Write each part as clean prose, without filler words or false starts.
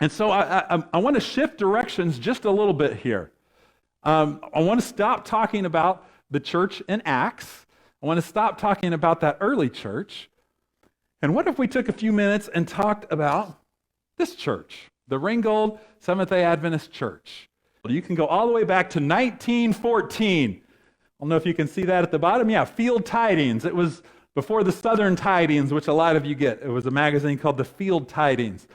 And so I want to shift directions just a little bit here. I want to stop talking about the church in Acts. I want to stop talking about that early church. And what if we took a few minutes and talked about this church, the Ringgold Seventh-day Adventist Church? You can go all the way back to 1914. I don't know if you can see that at the bottom. Yeah, Field Tidings. It was before the Southern Tidings, which a lot of you get. It was a magazine called the Field Tidings.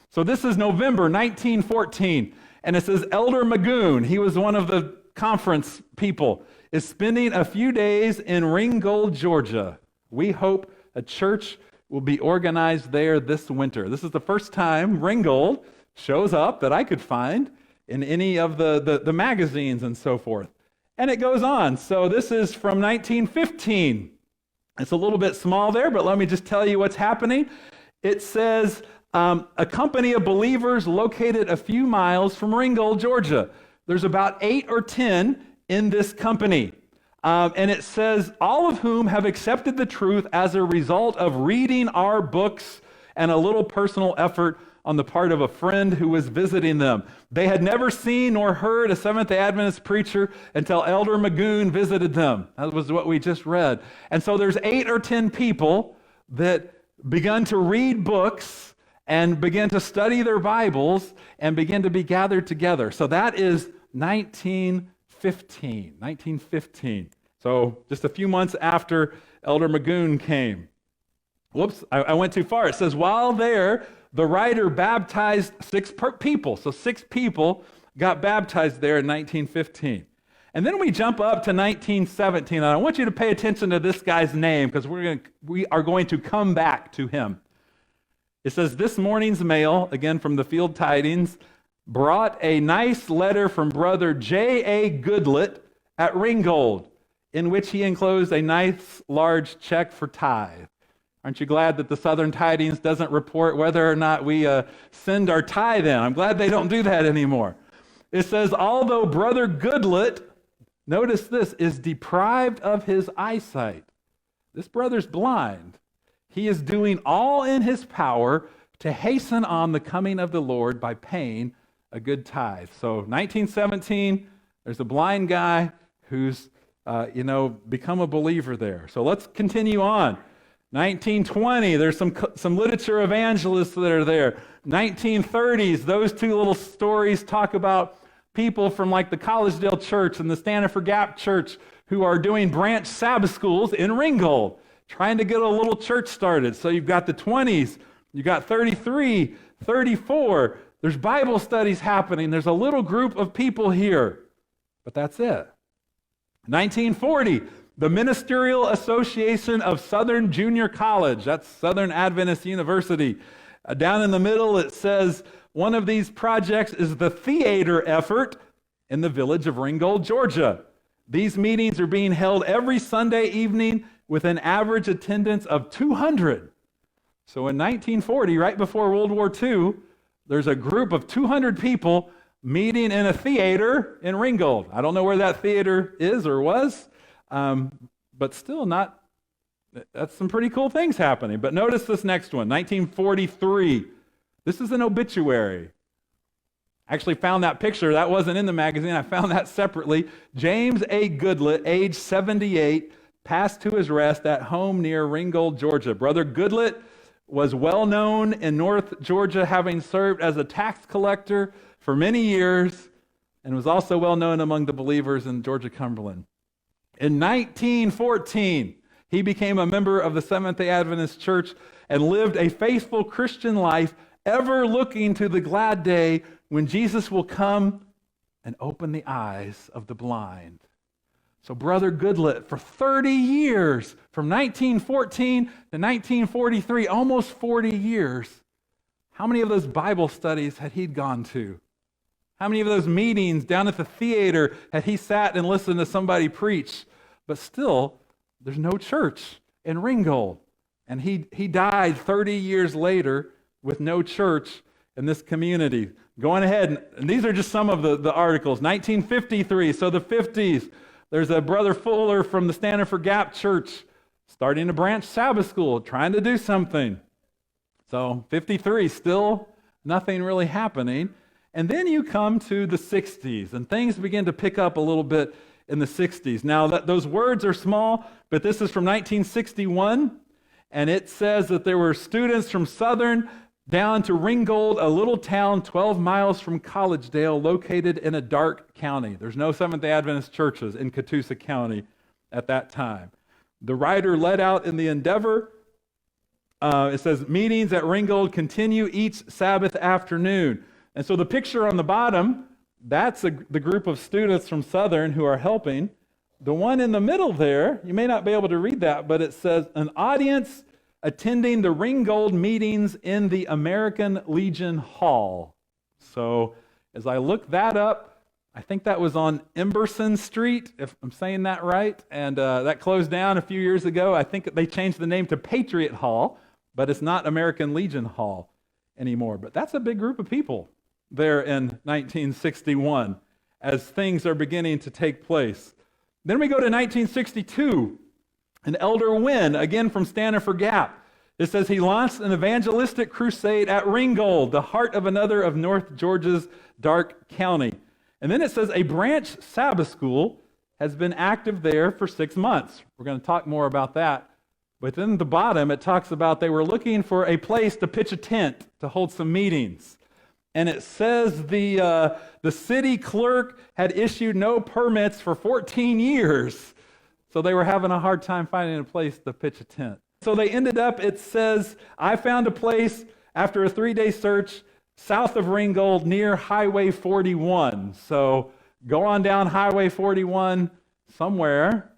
So this is November 1914, and it says Elder Magoon, he was one of the conference people, is spending a few days in Ringgold, Georgia. We hope a church will be organized there this winter. This is the first time Ringgold shows up that I could find in any of the magazines and so forth. And it goes on. So this is from 1915. It's a little bit small there, but let me just tell you what's happening. It says, a company of believers located a few miles from Ringgold, Georgia. There's about 8 or 10 in this company. And it says, all of whom have accepted the truth as a result of reading our books and a little personal effort on the part of a friend who was visiting them. They had never seen nor heard a Seventh-day Adventist preacher until Elder Magoon visited them. That was what we just read. And so there's 8 or 10 people that begun to read books and begin to study their Bibles and begin to be gathered together. So that is 1915. So just a few months after Elder Magoon came. Whoops, I went too far. It says, while there, the writer baptized 6 people. So 6 people got baptized there in 1915. And then we jump up to 1917. And I want you to pay attention to this guy's name because we are going to come back to him. It says, this morning's mail, again from the Field Tidings, brought a nice letter from Brother J.A. Goodlet at Ringgold, in which he enclosed a nice large check for tithe. Aren't you glad that the Southern Tidings doesn't report whether or not we send our tithe in? I'm glad they don't do that anymore. It says, although Brother Goodlet, notice this, is deprived of his eyesight. This brother's blind. He is doing all in his power to hasten on the coming of the Lord by paying a good tithe. So 1917, there's a blind guy who's become a believer there. So let's continue on. 1920, there's some literature evangelists that are there. 1930s, those 2 little stories talk about people from like the Collegedale Church and the Stanford Gap Church who are doing branch Sabbath schools in Ringgold, trying to get a little church started. So you've got the 20s, you've got 33, 34. There's Bible studies happening. There's a little group of people here. But that's it. 1940, the Ministerial Association of Southern Junior College. That's Southern Adventist University. Down in the middle, it says one of these projects is the theater effort in the village of Ringgold, Georgia. These meetings are being held every Sunday evening with an average attendance of 200. So in 1940, right before World War II, there's a group of 200 people meeting in a theater in Ringgold. I don't know where that theater is or was, but still that's some pretty cool things happening. But notice this next one, 1943. This is an obituary. I actually found that picture. That wasn't in the magazine. I found that separately. James A. Goodlet, age 78, passed to his rest at home near Ringgold, Georgia. Brother Goodlet was well known in North Georgia, having served as a tax collector for many years, and was also well known among the believers in Georgia Cumberland. In 1914, he became a member of the Seventh-day Adventist Church and lived a faithful Christian life, ever looking to the glad day when Jesus will come and open the eyes of the blind. So Brother Goodlet, for 30 years, from 1914 to 1943, almost 40 years, how many of those Bible studies had he gone to? How many of those meetings down at the theater had he sat and listened to somebody preach? But still, there's no church in Ringgold. And he died 30 years later with no church in this community. Going ahead, and these are just some of the articles. 1953, so the 50s. There's a Brother Fuller from the Stanford Gap Church starting a branch Sabbath school, trying to do something. So 53, still nothing really happening. And then you come to the 60s, and things begin to pick up a little bit in the 60s. Now, those words are small, but this is from 1961, and it says that there were students from Southern down to Ringgold, a little town 12 miles from Collegedale, located in a dark county. There's no Seventh-day Adventist churches in Catoosa County at that time. The writer led out in the endeavor. It says, meetings at Ringgold continue each Sabbath afternoon. And so the picture on the bottom, that's the group of students from Southern who are helping. The one in the middle there, you may not be able to read that, but it says, an audience attending the Ringgold meetings in the American Legion Hall. So as I looked that up, I think that was on Emberson Street, if I'm saying that right, and that closed down a few years ago. I think they changed the name to Patriot Hall, but it's not American Legion Hall anymore. But that's a big group of people there in 1961 as things are beginning to take place. Then we go to 1962. And Elder Wynn, again from Stanford Gap, it says he launched an evangelistic crusade at Ringgold, the heart of another of North Georgia's dark county. And then it says a branch Sabbath school has been active there for 6 months. We're going to talk more about that. But then at the bottom, it talks about they were looking for a place to pitch a tent to hold some meetings. And it says the city clerk had issued no permits for 14 years. So they were having a hard time finding a place to pitch a tent. So they ended up, it says, I found a place after a 3-day search south of Ringgold near Highway 41. So go on down Highway 41 somewhere.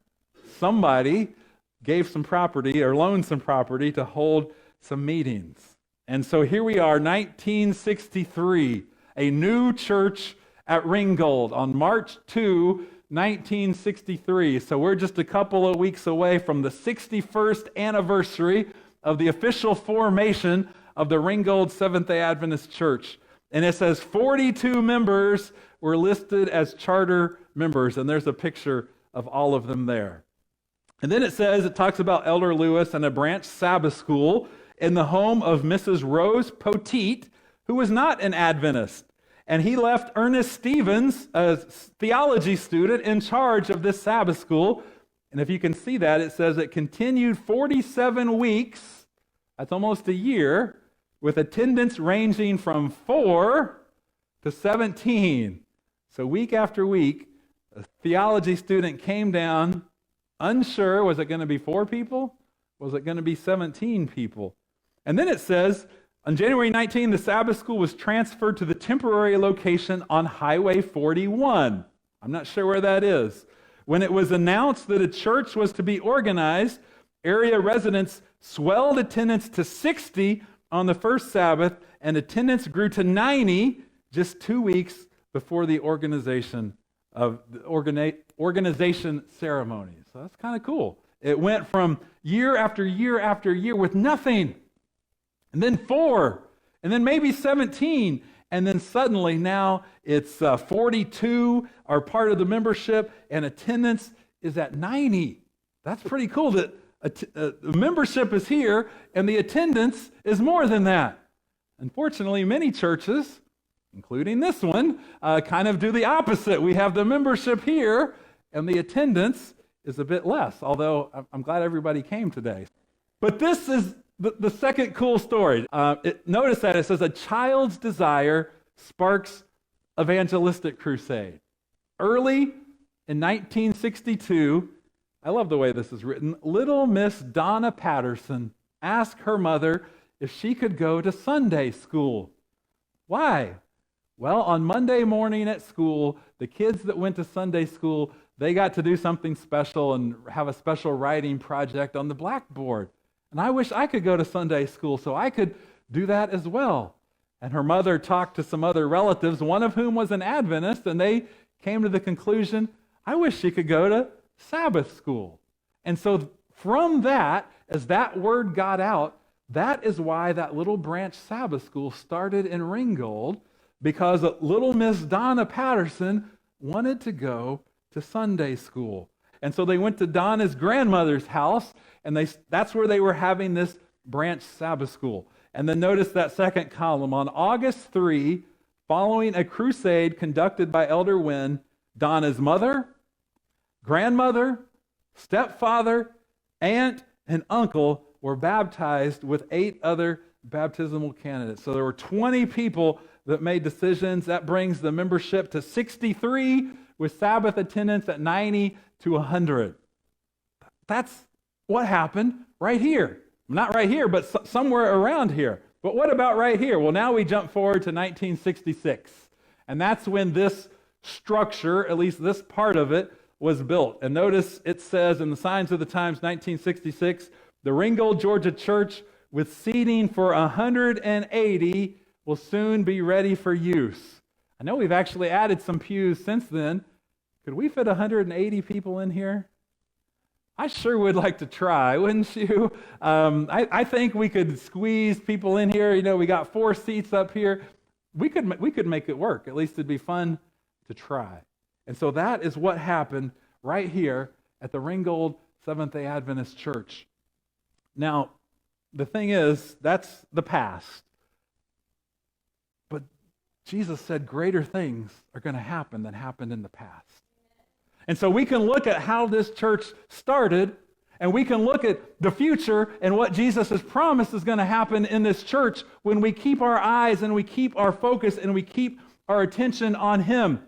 Somebody gave some property or loaned some property to hold some meetings. And so here we are, 1963, a new church at Ringgold on March 2, 1963. So we're just a couple of weeks away from the 61st anniversary of the official formation of the Ringgold Seventh-day Adventist Church. And it says 42 members were listed as charter members, and there's a picture of all of them there. And then it talks about Elder Lewis and a branch Sabbath school in the home of Mrs. Rose Poteet, who was not an Adventist. And he left Ernest Stevens, a theology student, in charge of this Sabbath school. And if you can see that, it says it continued 47 weeks, that's almost a year, with attendance ranging from 4 to 17. So week after week, a theology student came down, unsure, was it going to be 4 people? Was it going to be 17 people? And then it says, on January 19, the Sabbath school was transferred to the temporary location on Highway 41. I'm not sure where that is. When it was announced that a church was to be organized, area residents swelled attendance to 60 on the first Sabbath, and attendance grew to 90 just 2 weeks before the organization ceremony. So that's kind of cool. It went from year after year after year with nothing, and then 4, and then maybe 17, and then suddenly now it's 42 are part of the membership, and attendance is at 90. That's pretty cool that the membership is here, and the attendance is more than that. Unfortunately, many churches, including this one, kind of do the opposite. We have the membership here, and the attendance is a bit less, although I'm glad everybody came today. But this is the second cool story. Notice that it says, a child's desire sparks evangelistic crusade. Early in 1962, I love the way this is written, little Miss Donna Patterson asked her mother if she could go to Sunday school. Why? Well, on Monday morning at school, the kids that went to Sunday school, they got to do something special and have a special writing project on the blackboard. And I wish I could go to Sunday school so I could do that as well. And her mother talked to some other relatives, one of whom was an Adventist, and they came to the conclusion, I wish she could go to Sabbath school. And so from that, as that word got out, that is why that little branch Sabbath school started in Ringgold, because little Miss Donna Patterson wanted to go to Sunday school. And so they went to Donna's grandmother's house, and that's where they were having this Branch Sabbath School. And then notice that second column. On August 3, following a crusade conducted by Elder Wynn, Donna's mother, grandmother, stepfather, aunt, and uncle were baptized with 8 other baptismal candidates. So there were 20 people that made decisions. That brings the membership to 63, with Sabbath attendance at 90 to 100. That's what happened right here. Not right here, but somewhere around here. But what about right here? Well, now we jump forward to 1966. And that's when this structure, at least this part of it, was built. And notice it says in the Signs of the Times, 1966, the Ringgold, Georgia church with seating for 180 will soon be ready for use. I know we've actually added some pews since then. Could we fit 180 people in here? I sure would like to try, wouldn't you? I think we could squeeze people in here. You know, we got 4 seats up here. We could make it work. At least it'd be fun to try. And so that is what happened right here at the Ringgold Seventh-day Adventist Church. Now, the thing is, that's the past. But Jesus said greater things are going to happen than happened in the past. And so we can look at how this church started, and we can look at the future and what Jesus has promised is going to happen in this church when we keep our eyes and we keep our focus and we keep our attention on Him.